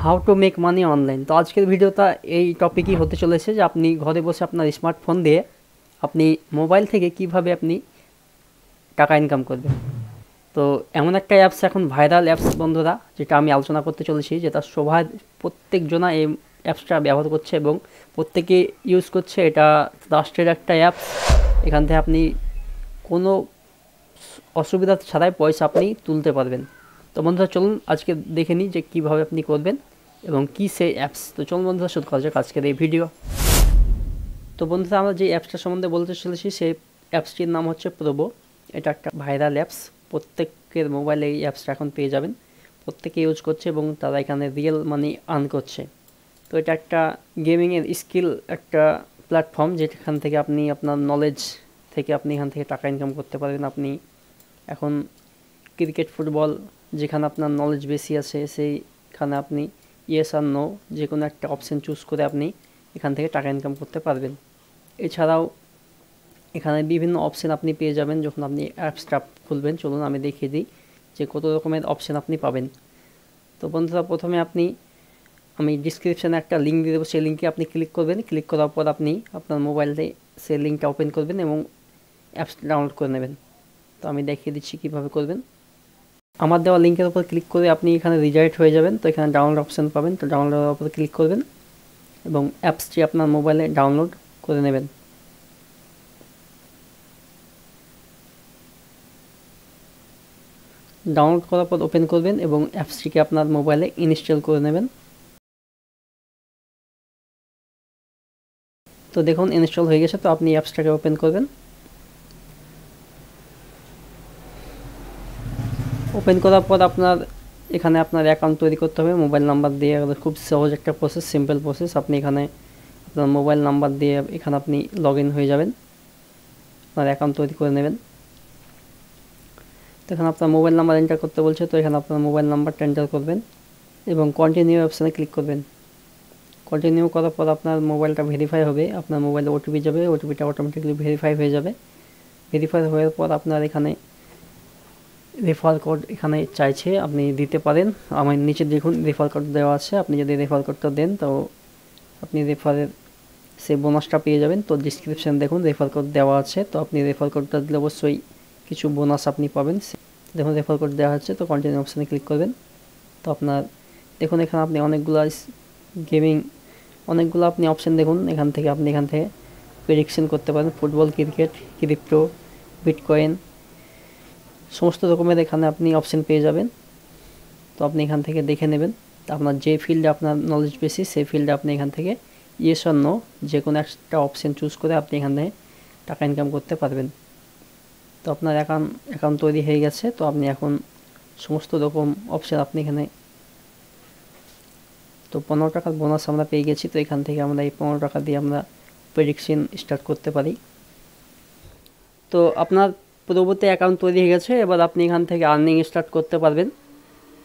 How to make money online. তো আজকের ভিডিওটা এই টপিকই হতে চলেছে যে আপনি ঘরে বসে আপনার স্মার্টফোন দিয়ে আপনি মোবাইল থেকে কিভাবে আপনি টাকা ইনকাম করবেন। তো এমন একটা অ্যাপস এখন ভাইরাল অ্যাপস বন্ধুরা, যেটা আমি আলোচনা করতে চলেছি, যেটা সবাই প্রত্যেকজনা এই অ্যাপসটা ব্যবহার করছে এবং প্রত্যেকে ইউজ করছে। এটা ট্রাস্টেড একটা অ্যাপস। এখান থেকে আপনি কোনো অসুবিধা ছাড়াই পয়সা আপনি তুলতে পারবেন। তো বন্ধুরা চলুন আজকে দেখে নিই যে কীভাবে আপনি করবেন এবং কী সেই অ্যাপস। তো চলুন বন্ধুরা শুরু করা যাক আজকের এই ভিডিও। তো বন্ধুরা আমরা যে অ্যাপসটা সম্বন্ধে বলতে চলেছি সেই অ্যাপসটির নাম হচ্ছে প্রোবো। এটা একটা ভাইরাল অ্যাপস, প্রত্যেকের মোবাইলে এই অ্যাপসটা এখন পেয়ে যাবেন। প্রত্যেকে ইউজ করছে এবং তারা এখানে রিয়েল মানি আর্ন করছে। তো এটা একটা গেমিংয়ের স্কিল একটা প্ল্যাটফর্ম, যেখান থেকে আপনি আপনার নলেজ থেকে আপনি এখান থেকে টাকা ইনকাম করতে পারবেন। আপনি এখন ক্রিকেট, ফুটবল যেখানে আপনার নলেজ বেশি আছে সেইখানে আপনি ইয়েস আর নো যে কোনো একটা অপশান চুজ করে আপনি এখান থেকে টাকা ইনকাম করতে পারবেন। এছাড়াও এখানে বিভিন্ন অপশান আপনি পেয়ে যাবেন যখন আপনি অ্যাপসটা খুলবেন। চলুন আমি দেখিয়ে দিই যে কত রকমের অপশান আপনি পাবেন। তো বন্ধুরা প্রথমে আমি ডিসক্রিপশানে একটা লিঙ্ক দিয়ে দেবো, সেই লিঙ্কে আপনি ক্লিক করবেন। ক্লিক করার পর আপনি আপনার মোবাইলে সেই লিঙ্কটা ওপেন করবেন এবং অ্যাপসটা ডাউনলোড করে নেবেন। তো আমি দেখিয়ে দিচ্ছি কীভাবে করবেন। আমার দেওয়া লিঙ্কের উপর ক্লিক করে আপনি এখানে রিডাইরেক্ট হয়ে যাবেন। তো এখানে ডাউনলোড অপশান পাবেন। তো ডাউনলোডের উপর ক্লিক করবেন এবং অ্যাপসটি আপনার মোবাইলে ডাউনলোড করে নেবেন। ডাউনলোড করার পর ওপেন করবেন এবং অ্যাপসটিকে আপনার মোবাইলে ইনস্টল করে নেবেন। তো দেখুন ইনস্টল হয়ে গেছে। তো আপনি অ্যাপসটাকে ওপেন করবেন। ওপেন করার পর এখানে আপনার অ্যাকাউন্ট তৈরি করতে হবে মোবাইল নাম্বার দিয়ে। খুব সহজ একটা প্রসেস, সিম্পল প্রসেস। আপনি এখানে আপনার মোবাইল নাম্বার দিয়ে এখানে আপনি লগ ইন হয়ে যাবেন, আপনার অ্যাকাউন্ট তৈরি করে নেবেন। তো এখানে আপনার মোবাইল নাম্বার এন্টার করতে বলছে। তো এখানে আপনার মোবাইল নাম্বারটা এন্টার করবেন এবং কন্টিনিউ অপশানে ক্লিক করবেন। কন্টিনিউ করার পর আপনার মোবাইলটা ভেরিফাই হবে, আপনার মোবাইলে ওটিপি যাবে, ওটিপিটা অটোমেটিকলি ভেরিফাই হয়ে যাবে। ভেরিফাই হওয়ার পর আপনার এখানে রেফার কোড এখানে চাইছে, আপনি দিতে পারেন। আমার নিচে দেখুন রেফার কোড দেওয়া আছে। আপনি যদি রেফার কোডটা দেন তো আপনি রেফারের সেই বোনাসটা পেয়ে যাবেন। তো ডিসক্রিপশান দেখুন রেফার কোড দেওয়া আছে। তো আপনি রেফার কোডটা দিলে অবশ্যই কিছু বোনাস আপনি পাবেন। দেখুন রেফার কোড দেওয়া হচ্ছে। তো কন্টিনিউ অপশানে ক্লিক করবেন। তো আপনার দেখুন এখানে আপনি অনেকগুলো আপনি অপশান দেখুন। এখান থেকে প্রেডিকশন করতে পারেন, ফুটবল, ক্রিকেট, ক্রিপ্টো, বিটকয়েন, সমস্ত রকমের এখানে আপনি অপশান পেয়ে যাবেন। তো আপনি এখান থেকে দেখে নেবেন। আপনার যে ফিল্ডে আপনার নলেজ বেশি সেই ফিল্ডে আপনি এখান থেকে ইয়েস অর নো যে কোনো একটা অপশান চুজ করে আপনি এখানে টাকা ইনকাম করতে পারবেন। তো আপনার অ্যাকাউন্ট তৈরি হয়ে গেছে। তো আপনি এখন সমস্ত রকম অপশান আপনি এখানে, তো 15 টাকার বোনাস আমরা পেয়ে গেছি। তো এখান থেকে আমরা এই 15 টাকা দিয়ে আমরা প্রেডিকশন স্টার্ট করতে পারি। তো আপনার পূর্ববর্তী অ্যাকাউন্ট তৈরি হয়ে গেছে। এবার আপনি এখান থেকে আর্নিং স্টার্ট করতে পারবেন।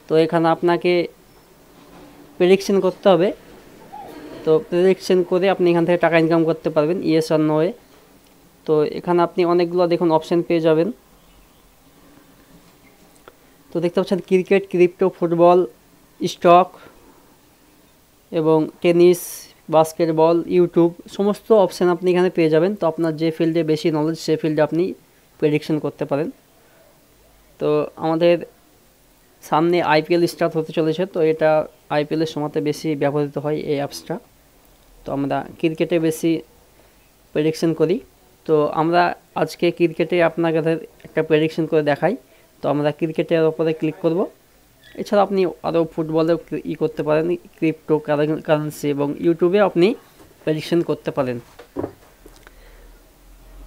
তো এখানে আপনাকে প্রেডিকশন করতে হবে। তো প্রেডিকশন করে আপনি এখান থেকে টাকা ইনকাম করতে পারবেন ইয়েস আর নোয়ে। তো এখানে আপনি অনেকগুলো দেখুন অপশান পেয়ে যাবেন। তো দেখতে পাচ্ছেন ক্রিকেট, ক্রিপ্টো, ফুটবল, স্টক এবং টেনিস, বাস্কেটবল, ইউটিউব, সমস্ত অপশান আপনি এখানে পেয়ে যাবেন। তো আপনার যে ফিল্ডে বেশি নলেজ সেই ফিল্ডে আপনি প্রেডিকশন করতে পারেন। তো আমাদের সামনে আইপিএল স্টার্ট হতে চলেছে। তো এটা আইপিএলের সময়তে বেশি ব্যবহৃত হয় এই অ্যাপসটা। তো আমরা ক্রিকেটে বেশি প্রেডিকশন করি। তো আমরা আজকে ক্রিকেটে আপনাকে একটা প্রেডিকশন করে দেখাই। তো আমরা ক্রিকেটের ওপরে ক্লিক করব। এছাড়া আপনি আরও ফুটবলেও করতে পারেন, ক্রিপ্টো কারেন্সি এবং ইউটিউবে আপনি প্রেডিকশন করতে পারেন।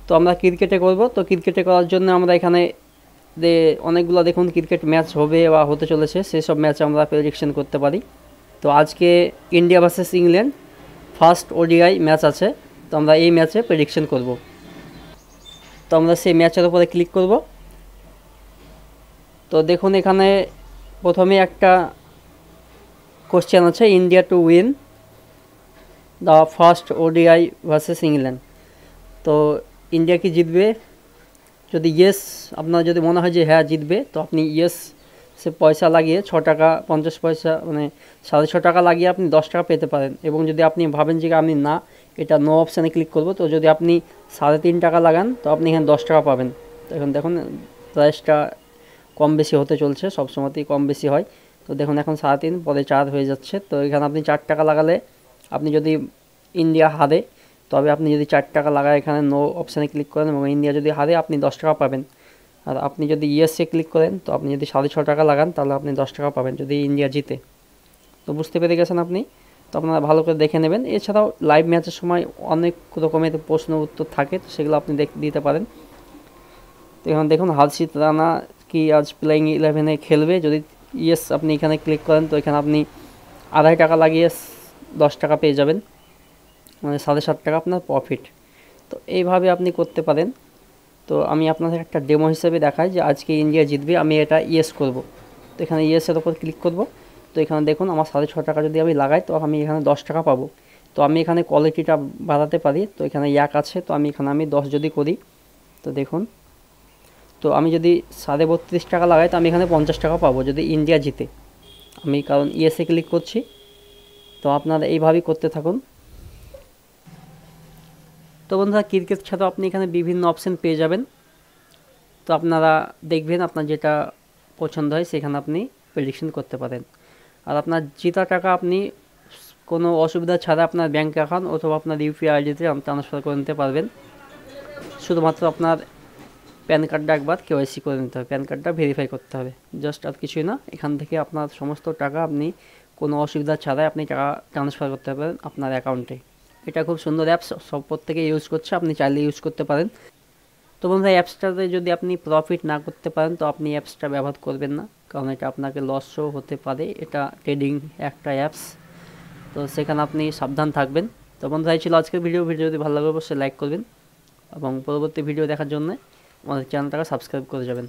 তো আমরা ক্রিকেটে করব। তো ক্রিকেটে করার জন্য আমরা এখানে অনেকগুলো দেখুন ক্রিকেট ম্যাচ হবে বা হতে চলেছে, সেসব ম্যাচে আমরা প্রেডিকশন করতে পারি। তো আজকে India versus England first ODI match আছে। তো আমরা এই ম্যাচে প্রেডিকশন করব। তো আমরা সেই ম্যাচের উপরে ক্লিক করব। তো দেখুন এখানে প্রথমে একটা কোশ্চেন আছে, India to win the first ODI versus England. তো ইন্ডিয়া কি জিতবে? যদি ইয়েস আপনার যদি মনে হয় যে হ্যাঁ জিতবে, তো আপনি ইয়েস সে পয়সা লাগিয়ে 6 টাকা 50 পয়সা মানে 6.5 টাকা লাগিয়ে আপনি 10 টাকা পেতে পারেন। এবং যদি আপনি ভাবেন যে আমি না এটা নো অপশানে ক্লিক করব, তো যদি আপনি 3.5 টাকা লাগান তো আপনি এখানে 10 টাকা পাবেন। তো এখন দেখুন প্রাইসটা কম বেশি হতে চলছে, সবসময়তেই কম বেশি হয়। তো দেখুন এখন 3.5 পরে 4 হয়ে যাচ্ছে। তো এখানে আপনি 4 টাকা লাগালে আপনি যদি ইন্ডিয়া হারে, তবে আপনি যদি 4 টাকা লাগায় এখানে নো অপশানে ক্লিক করেন এবং ইন্ডিয়া যদি হারে আপনি 10 টাকা পাবেন। আর আপনি যদি ইউএসএ ক্লিক করেন তো আপনি যদি 6.5 টাকা লাগান তাহলে আপনি 10 টাকা পাবেন যদি ইন্ডিয়া জিতে। তো বুঝতে পেরে গেছেন আপনি, তো আপনারা ভালো করে দেখে নেবেন। এছাড়াও লাইভ ম্যাচের সময় অনেক রকমের প্রশ্ন উত্তর থাকে, তো সেগুলো আপনি দিতে পারেন। তো এখন দেখুন হার্ষিত রানা কি আজ প্লেইং 11-এ খেলবে, যদি ইয়েস আপনি এখানে ক্লিক করেন তো এখানে আপনি 2.5 টাকা লাগিয়ে 10 টাকা পেয়ে যাবেন, মানে 7.5 টাকা আপনার প্রফিট। তো এইভাবে আপনি করতে পারেন। তো আমি আপনাদের একটা ডেমো হিসেবে দেখাই যে আজকে ইন্ডিয়া জিতবে, আমি এটা ইয়েস করব। তো এখানে ইয়েসের ওপর ক্লিক করব। তো এখানে দেখুন আমার 6.5 টাকা যদি আমি লাগাই তো আমি এখানে 10 টাকা পাবো। তো আমি এখানে কোয়ালিটিটা বাড়াতে পারি, তো এখানে 1 আছে, তো আমি এখানে 10 যদি করি তো দেখুন, তো আমি যদি 32.5 টাকা লাগাই তো আমি এখানে 50 টাকা পাবো যদি ইন্ডিয়া জিতে। আমি কারণ ইয়েসে ক্লিক করছি। তো আপনারা এইভাবেই করতে থাকুন। তো বন্ধুরা ক্রিকেট ছাড়াও আপনি এখানে বিভিন্ন অপশান পেয়ে যাবেন। তো আপনারা দেখবেন আপনার যেটা পছন্দ হয় সেখানে আপনি প্রেডিকশন করতে পারেন। আর আপনার জেতা টাকা আপনি কোনো অসুবিধা ছাড়া আপনার ব্যাঙ্ক অ্যাকাউন্ট অথবা আপনার ইউপিআই আইডিতে ট্রান্সফার করে নিতে পারবেন। শুধুমাত্র আপনার প্যান কার্ডটা একবার কেওয়াইসি করে নিতে হবে, প্যান কার্ডটা ভেরিফাই করতে হবে, জাস্ট আর কিছুই না। এখান থেকে আপনার সমস্ত টাকা আপনি কোনো অসুবিধা ছাড়াই আপনি টাকা ট্রান্সফার করতে পারেন আপনার অ্যাকাউন্টে। এটা খুব সুন্দর অ্যাপস, সব প্রত্যেকে ইউজ করছে, আপনি চাইলে ইউজ করতে পারেন। তো বন্ধুরা অ্যাপসটাতে যদি আপনি প্রফিট না করতে পারেন তো আপনি অ্যাপসটা ব্যবহার করবেন না, কারণ এটা আপনাকে লসও হতে পারে। এটা ট্রেডিং একটা অ্যাপস, তো সেখানে আপনি সাবধান থাকবেন। তো বন্ধুরা এই ছিল আজকের ভিডিও যদি ভালো লাগে অবশ্যই লাইক করবেন এবং পরবর্তী ভিডিও দেখার জন্য আমাদের চ্যানেলটাকে সাবস্ক্রাইব করে যাবেন।